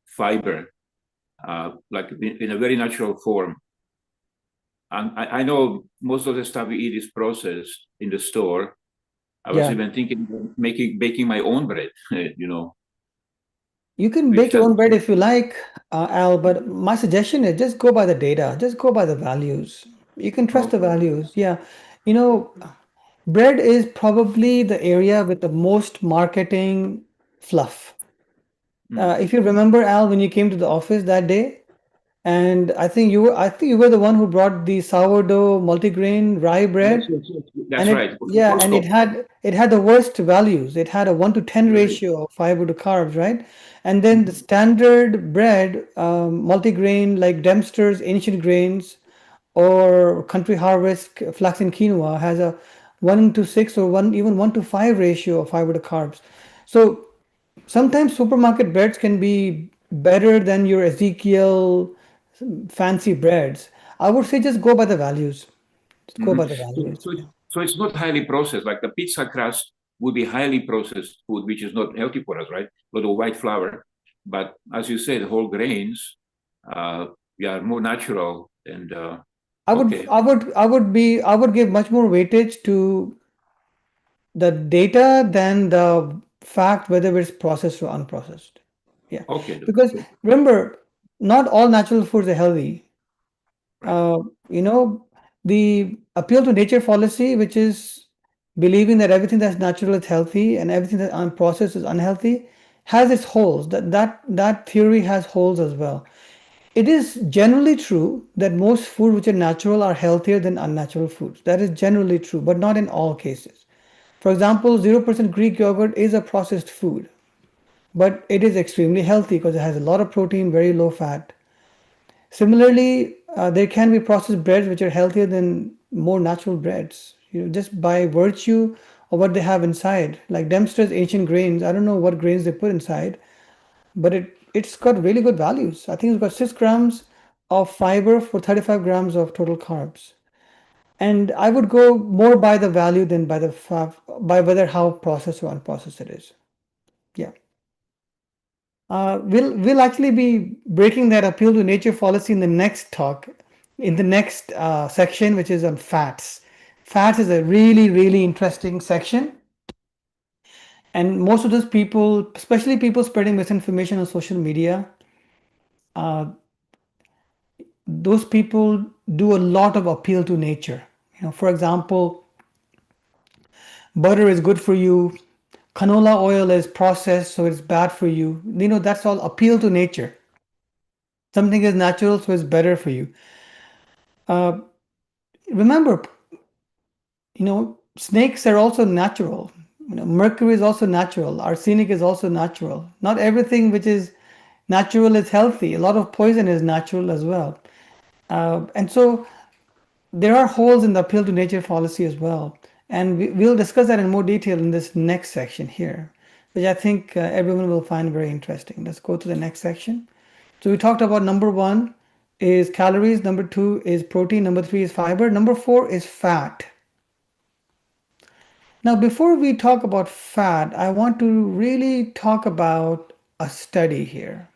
fiber, like in a very natural form? And I know most of the stuff we eat is processed in the store. I was even thinking of baking my own bread, You can bake your own bread if you like, Al, but my suggestion is just go by the data, just go by the values. You can trust the values. Yeah. You know, bread is probably the area with the most marketing fluff. If you remember, Al, when you came to the office that day, and I think you were the one who brought the sourdough multigrain rye bread. Yes. That's And right. it had the worst values. It had a 1 to 10 Right. ratio of fiber to carbs, right? And then the standard bread, multigrain like Dempster's Ancient Grains or Country Harvest Flax and Quinoa has a 1 to 6 or even 1 to 5 ratio of fiber to carbs. So sometimes supermarket breads can be better than your Ezekiel fancy breads. I would say just go by the values. Just go by the So, values. so, so it's not highly processed, like the pizza crust would be highly processed food, which is not healthy for us, right? A lot of white flour. But as you said, whole grains, are more natural and okay. I would give much more weightage to the data than the fact whether it's processed or unprocessed. Yeah. Okay. Because remember, not all natural foods are healthy. Right. You know, the appeal to nature fallacy, which is believing that everything that's natural is healthy and everything that's unprocessed is unhealthy, has its holes. That theory has holes as well. It is generally true that most food which are natural are healthier than unnatural foods. That is generally true, but not in all cases. For example, 0% Greek yogurt is a processed food, but it is extremely healthy because it has a lot of protein, very low fat. Similarly, there can be processed breads which are healthier than more natural breads, just by virtue of what they have inside. Like Dempster's Ancient Grains, I don't know what grains they put inside, but it's got really good values. I think it's got 6 grams of fiber for 35 grams of total carbs. And I would go more by the value than by by whether how processed or unprocessed it is. Yeah. We'll actually be breaking that appeal to nature fallacy in the next talk, in the next section, which is on fats. Fats is a really interesting section, and most of those people, especially people spreading misinformation on social media, uh, those people do a lot of appeal to nature. For example, butter is good for you, canola oil is processed, so it's bad for you. That's all appeal to nature. Something is natural, so it's better for you. Uh, Remember, snakes are also natural. Mercury is also natural. Arsenic is also natural. Not everything which is natural is healthy. A lot of poison is natural as well. And so there are holes in the appeal to nature fallacy as well. And we'll discuss that in more detail in this next section here, which I think everyone will find very interesting. Let's go to the next section. So we talked about number 1 is calories, number 2 is protein, number 3 is fiber, number 4 is fat. Now, before we talk about fat, I want to really talk about a study here.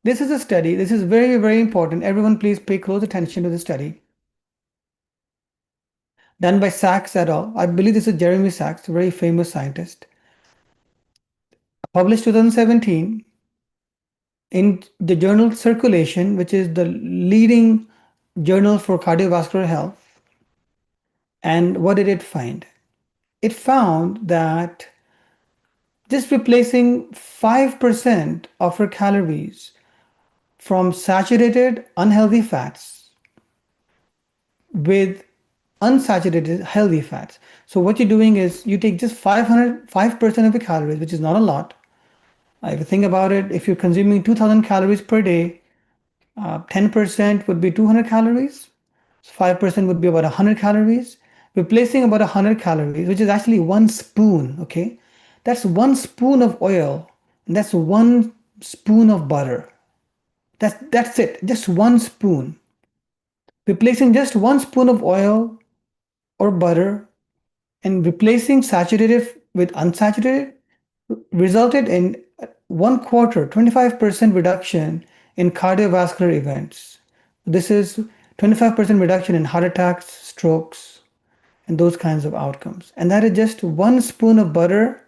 This is a study. This is very important. Everyone, please pay close attention to the study done by Sachs et al. I believe this is Jeremy Sachs, a very famous scientist. Published 2017 in the journal Circulation, which is the leading journal for cardiovascular health. And what did it find? It found that just replacing 5% of her calories from saturated unhealthy fats with unsaturated healthy fats. So what you're doing is you take just 5% of your calories, which is not a lot. If you think about it, if you're consuming 2000 calories per day, 10% would be 200 calories. 5% would be about 100 calories. Replacing about 100 calories, which is actually 1 spoon, okay? That's 1 spoon of oil, and that's 1 spoon of butter. That's it, just 1 spoon. Replacing just 1 spoon of oil or butter and replacing saturated with unsaturated resulted in 1/4, 25% reduction in cardiovascular events. This is 25% reduction in heart attacks, strokes, and those kinds of outcomes. And that is just 1 spoon of butter,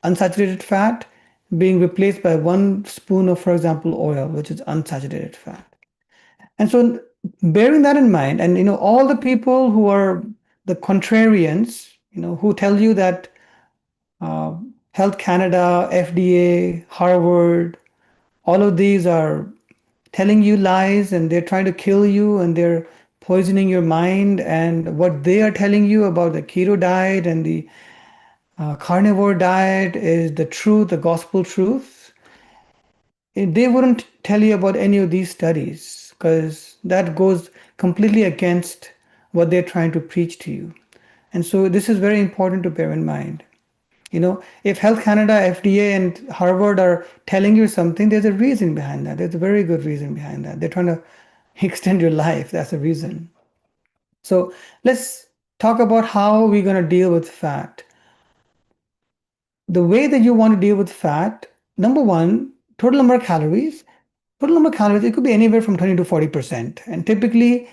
unsaturated fat, being replaced by 1 spoon of, for example, oil, which is unsaturated fat. And so bearing that in mind, and all the people who are the contrarians, who tell you that Health Canada, FDA, Harvard, all of these are telling you lies and they're trying to kill you and they're poisoning your mind. And what they are telling you about the keto diet and the carnivore diet is the truth, the gospel truth. They wouldn't tell you about any of these studies because that goes completely against what they're trying to preach to you. And so this is very important to bear in mind. If Health Canada, FDA, and Harvard are telling you something, there's a reason behind that. There's a very good reason behind that. They're trying to extend your life. That's the reason. So let's talk about how we're going to deal with fat. the way that you want to deal with fat, number one, total number of calories. Total number of calories, it could be anywhere from 20 to 40%. And typically,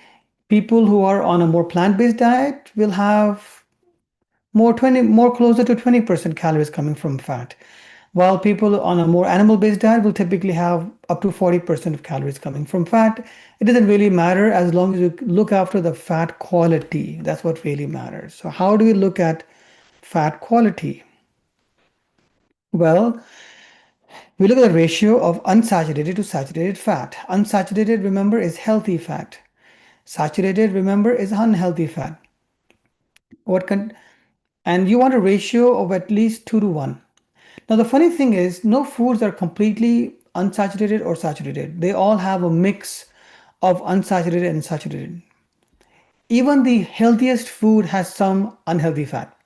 people who are on a more plant-based diet will have more closer to 20% calories coming from fat, while people on a more animal-based diet will typically have up to 40% of calories coming from fat. It doesn't really matter as long as you look after the fat quality. That's what really matters. So how do we look at fat quality? Well, we look at the ratio of unsaturated to saturated fat. Unsaturated, remember, is healthy fat. Saturated, remember, is unhealthy fat. And you want a ratio of at least 2 to 1. Now, the funny thing is, no foods are completely unsaturated or saturated. They all have a mix of unsaturated and saturated. Even the healthiest food has some unhealthy fat.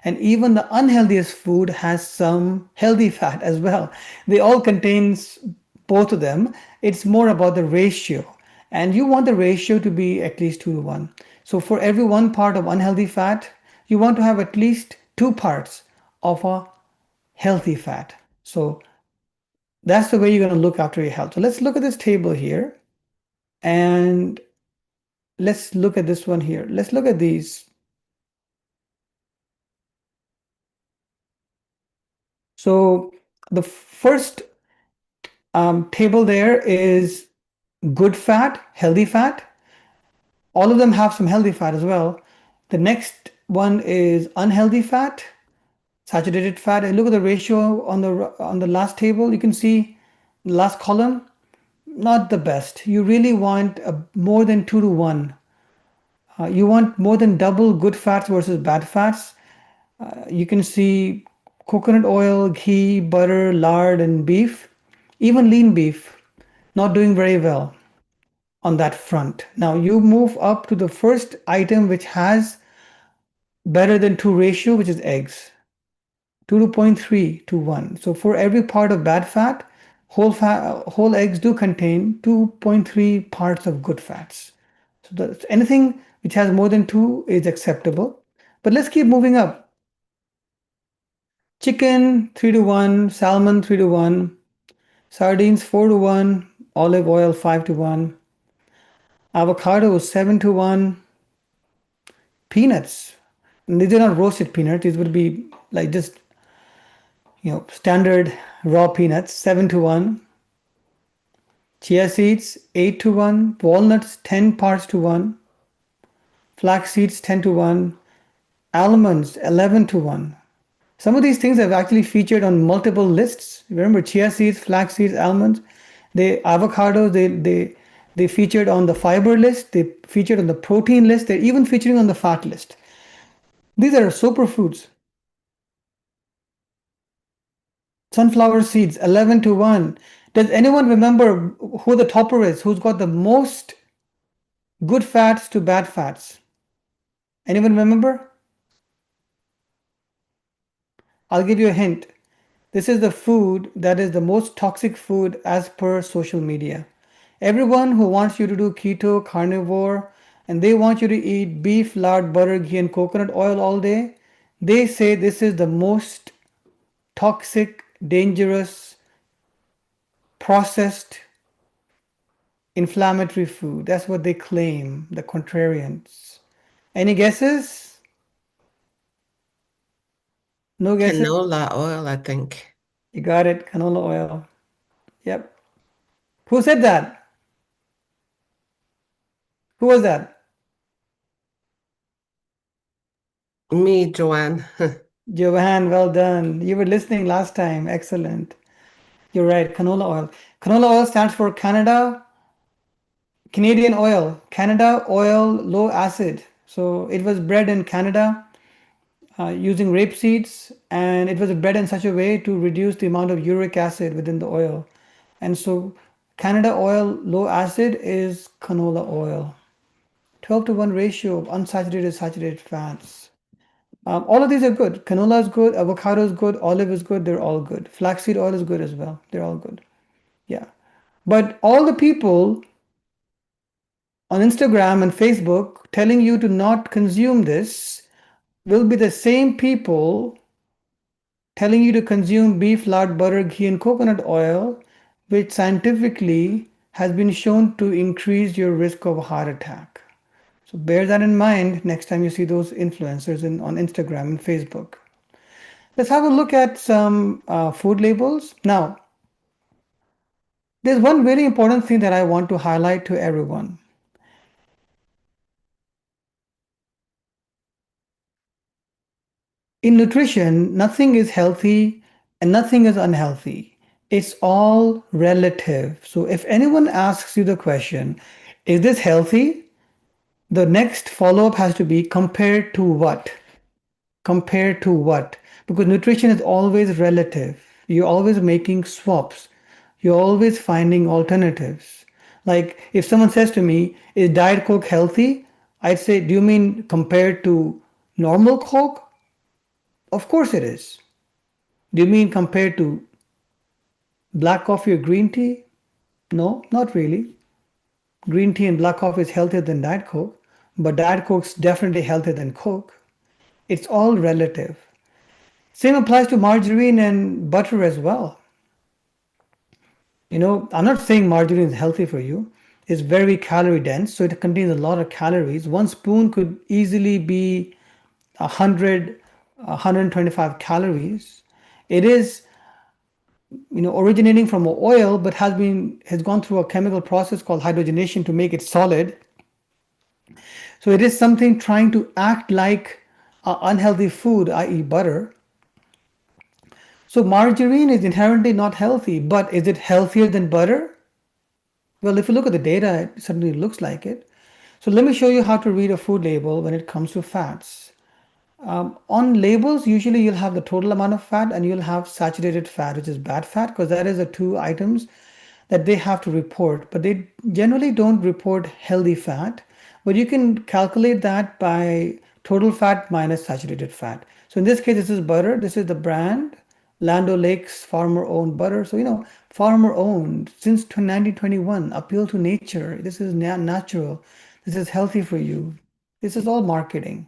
And even the unhealthiest food has some healthy fat as well. They all contains both of them. It's more about the ratio. And you want the ratio to be at least 2 to 1. So for every 1 part of unhealthy fat, you want to have at least 2 parts of a healthy fat. So that's the way you're going to look after your health. So let's look at this table here. And let's look at this one here. Let's look at these. So the first table there is good fat, healthy fat. All of them have some healthy fat as well. The next one is unhealthy fat, saturated fat. And look at the ratio on the last table. You can see the last column, not the best. You really want more than 2 to 1. You want more than double good fats versus bad fats. You can see coconut oil, ghee, butter, lard, and beef. Even lean beef, not doing very well on that front. Now you move up to the first item which has better than 2 ratio, which is eggs. 2 to 0.3 to 1. So for every part of bad fat, whole eggs do contain 2.3 parts of good fats. So anything which has more than 2 is acceptable. But let's keep moving up. Chicken 3 to 1, salmon 3 to 1, sardines 4 to 1, olive oil 5 to 1, avocado 7 to 1, peanuts. And these are not roasted peanuts, these would be like just standard raw peanuts, 7 to 1, chia seeds 8 to 1, walnuts 10 parts to 1, flax seeds 10 to 1, almonds 11 to 1. Some of these things have actually featured on multiple lists. Remember, chia seeds, flax seeds, almonds, avocados, they featured on the fiber list, they featured on the protein list, they're even featuring on the fat list. These are superfoods. Sunflower seeds, 11 to 1. Does anyone remember who the topper is? Who's got the most good fats to bad fats? Anyone remember? I'll give you a hint. This is the food that is the most toxic food as per social media. Everyone who wants you to do keto, carnivore, and they want you to eat beef, lard, butter, ghee, and coconut oil all day, they say this is the most toxic, dangerous, processed, inflammatory food. That's what they claim, the contrarians. Any guesses? No guesses? Canola oil, I think. You got it, canola oil. Yep. Who said that? Who was that? Me, Joanne. Joanne, well done. You were listening last time. Excellent. You're right, canola oil. Canola oil stands for Canadian oil. Canada oil, low acid. So it was bred in Canada using rape seeds, and it was bred in such a way to reduce the amount of uric acid within the oil. And so Canada oil, low acid is canola oil. 12 to 1 ratio of unsaturated to saturated fats. All of these are good. Canola is good, avocado is good, olive is good, they're all good. Flaxseed oil is good as well. They're all good. Yeah. But all the people on Instagram and Facebook telling you to not consume this will be the same people telling you to consume beef, lard, butter, ghee, and coconut oil, which scientifically has been shown to increase your risk of a heart attack. So bear that in mind next time you see those influencers on Instagram and Facebook. Let's have a look at some food labels. Now, there's one very important thing that I want to highlight to everyone. In nutrition, nothing is healthy and nothing is unhealthy. It's all relative. So if anyone asks you the question, is this healthy? The next follow-up has to be compared to what? Compared to what? Because nutrition is always relative. You're always making swaps. You're always finding alternatives. Like if someone says to me, is Diet Coke healthy? I'd say, do you mean compared to normal Coke? Of course it is. Do you mean compared to black coffee or green tea? No, not really. Green tea and black coffee is healthier than Diet Coke, but Diet Coke's definitely healthier than Coke. It's all relative. Same applies to margarine and butter as well. I'm not saying margarine is healthy for you. It's very calorie dense, so it contains a lot of calories. One spoon could easily be 100, 125 calories. It is originating from oil, but has gone through a chemical process called hydrogenation to make it solid. So it is something trying to act like unhealthy food, i.e. butter. So margarine is inherently not healthy, but is it healthier than butter? Well, if you look at the data, it certainly looks like it. So let me show you how to read a food label when it comes to fats. On labels, usually you'll have the total amount of fat and you'll have saturated fat, which is bad fat, because that is the two items that they have to report. But they generally don't report healthy fat, but you can calculate that by total fat minus saturated fat. So in this case, this is butter. This is the brand, Land O'Lakes farmer-owned butter. So, farmer-owned since 1921, appeal to nature. This is natural. This is healthy for you. This is all marketing.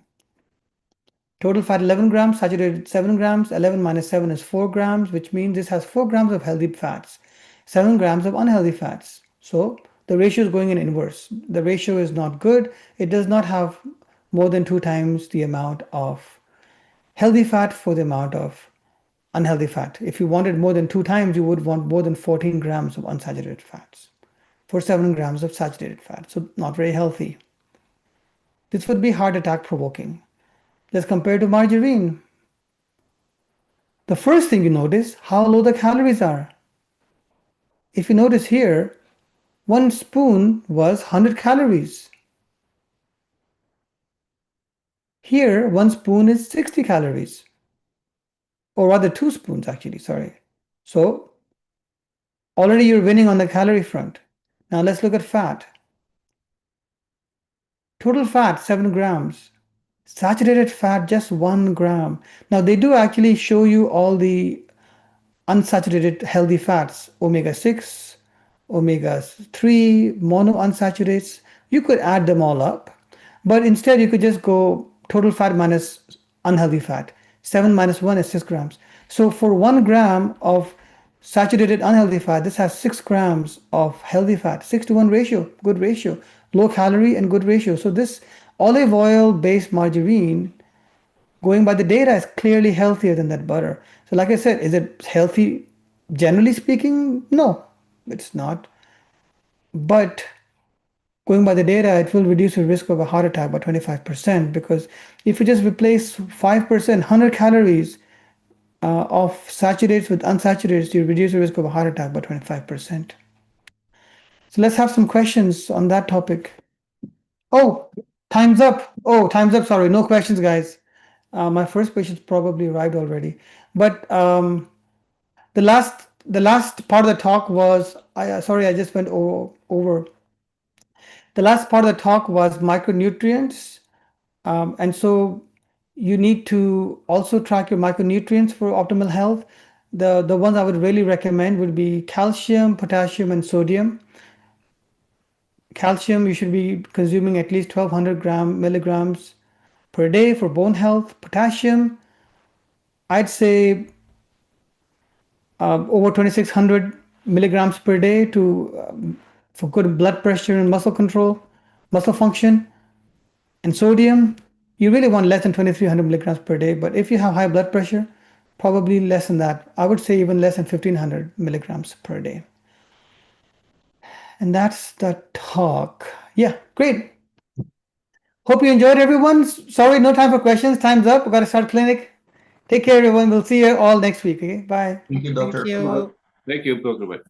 Total fat 11 grams, saturated 7 grams, 11 minus 7 is 4 grams, which means this has 4 grams of healthy fats, 7 grams of unhealthy fats. So the ratio is going in inverse. The ratio is not good. It does not have more than 2 times the amount of healthy fat for the amount of unhealthy fat. If you wanted more than 2 times, you would want more than 14 grams of unsaturated fats for 7 grams of saturated fat. So not very healthy. This would be heart attack provoking. Let's compare to margarine. The first thing you notice, how low the calories are. If you notice here, 1 spoon was 100 calories. Here, 1 spoon is 60 calories. Or rather 2 spoons actually, sorry. So already you're winning on the calorie front. Now let's look at fat. Total fat, 7 grams. Saturated fat, just 1 gram. Now they do actually show you all the unsaturated healthy fats, omega-6, omega-3, monounsaturates. You could add them all up, but instead you could just go total fat minus unhealthy fat. 7 minus 1 is 6 grams. So for 1 gram of saturated unhealthy fat, this has 6 grams of healthy fat. 6-to-1 ratio, good ratio. Low calorie and good ratio. So this olive oil based margarine, going by the data, is clearly healthier than that butter. So like I said, is it healthy generally speaking? No, it's not. But going by the data, it will reduce your risk of a heart attack by 25%, because if you just replace 5%, 100 calories of saturates with unsaturated, you reduce the risk of a heart attack by 25%. So let's have some questions on that topic. Oh, time's up. Oh, time's up. Sorry, no questions, guys. My first patient's probably arrived already. But the last part of the talk was, sorry, I just went over. The last part of the talk was micronutrients. And so you need to also track your micronutrients for optimal health. The ones I would really recommend would be calcium, potassium, and sodium. Calcium, you should be consuming at least 1200 milligrams per day for bone health. Potassium, I'd say over 2600 milligrams per day for good blood pressure and muscle control, muscle function. And sodium, you really want less than 2300 milligrams per day, but if you have high blood pressure, probably less than that. I would say even less than 1500 milligrams per day. And that's the talk. Yeah, great. Hope you enjoyed, everyone. Sorry, no time for questions. Time's up. We've got to start clinic. Take care, everyone. We'll see you all next week. Okay, bye. Thank you, Thank Doctor. you. Thank you, Dr. Webb.